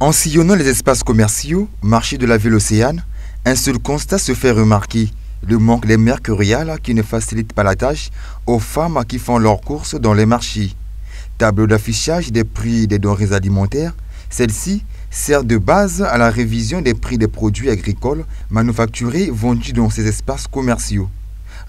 En sillonnant les espaces commerciaux, marchés de la ville Océane, un seul constat se fait remarquer, le manque des mercuriales qui ne facilitent pas la tâche aux femmes qui font leurs courses dans les marchés. Tableau d'affichage des prix des denrées alimentaires, celle-ci sert de base à la révision des prix des produits agricoles manufacturés vendus dans ces espaces commerciaux,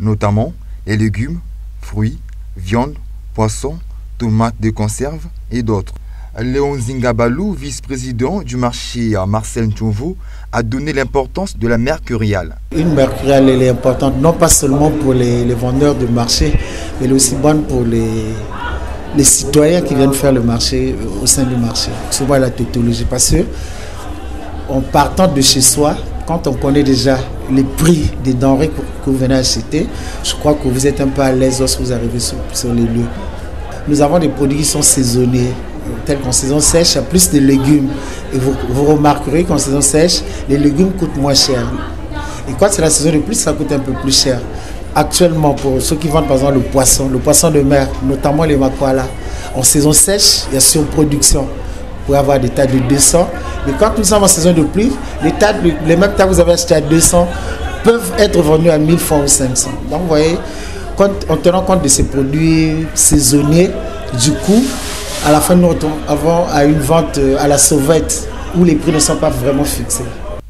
notamment les légumes, fruits, viande, poissons, tomates de conserve et d'autres. Léon Zingabalou, vice-président du marché à Marcel Ntouvo, a donné l'importance de la mercuriale. Une mercuriale, elle est importante, non pas seulement pour les vendeurs de marché, mais elle est aussi bonne pour les citoyens qui viennent faire le marché au sein du marché. Souvent la tautologie, parce que en partant de chez soi, quand on connaît déjà les prix des denrées que vous venez acheter, je crois que vous êtes un peu à l'aise lorsque vous arrivez sur les lieux. Nous avons des produits qui sont saisonniers, tels qu'en saison sèche, il y a plus de légumes. Et vous remarquerez qu'en saison sèche, les légumes coûtent moins cher. Et quand c'est la saison de plus, ça coûte un peu plus cher. Actuellement, pour ceux qui vendent par exemple le poisson de mer, notamment les makwala, en saison sèche, il y a surproduction. Vous pouvez avoir des tas de 200. Mais quand nous sommes en saison de pluie, les mêmes tas que vous avez achetés à 200 peuvent être vendus à 1000 francs ou 500. Donc vous voyez, en tenant compte de ces produits saisonniers, du coup, à la fin, nous avons à une vente à la sauvette où les prix ne sont pas vraiment fixés.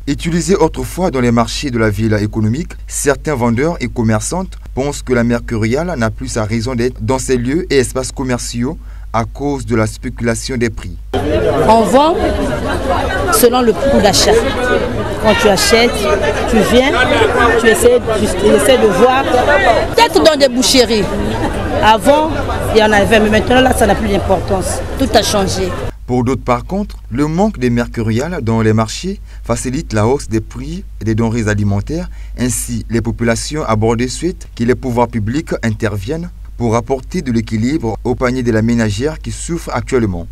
Utilisée autrefois dans les marchés de la ville économique, certains vendeurs et commerçantes pensent que la mercuriale n'a plus sa raison d'être dans ces lieux et espaces commerciaux à cause de la spéculation des prix. On vend selon le coût d'achat. Quand tu achètes, tu viens, tu essaies de voir, peut-être dans des boucheries. Avant, il y en avait, mais maintenant là, ça n'a plus d'importance. Tout a changé. Pour d'autres, par contre, le manque de mercuriales dans les marchés facilite la hausse des prix des denrées alimentaires. Ainsi, les populations abordées souhaitent que les pouvoirs publics interviennent pour apporter de l'équilibre au panier de la ménagère qui souffre actuellement.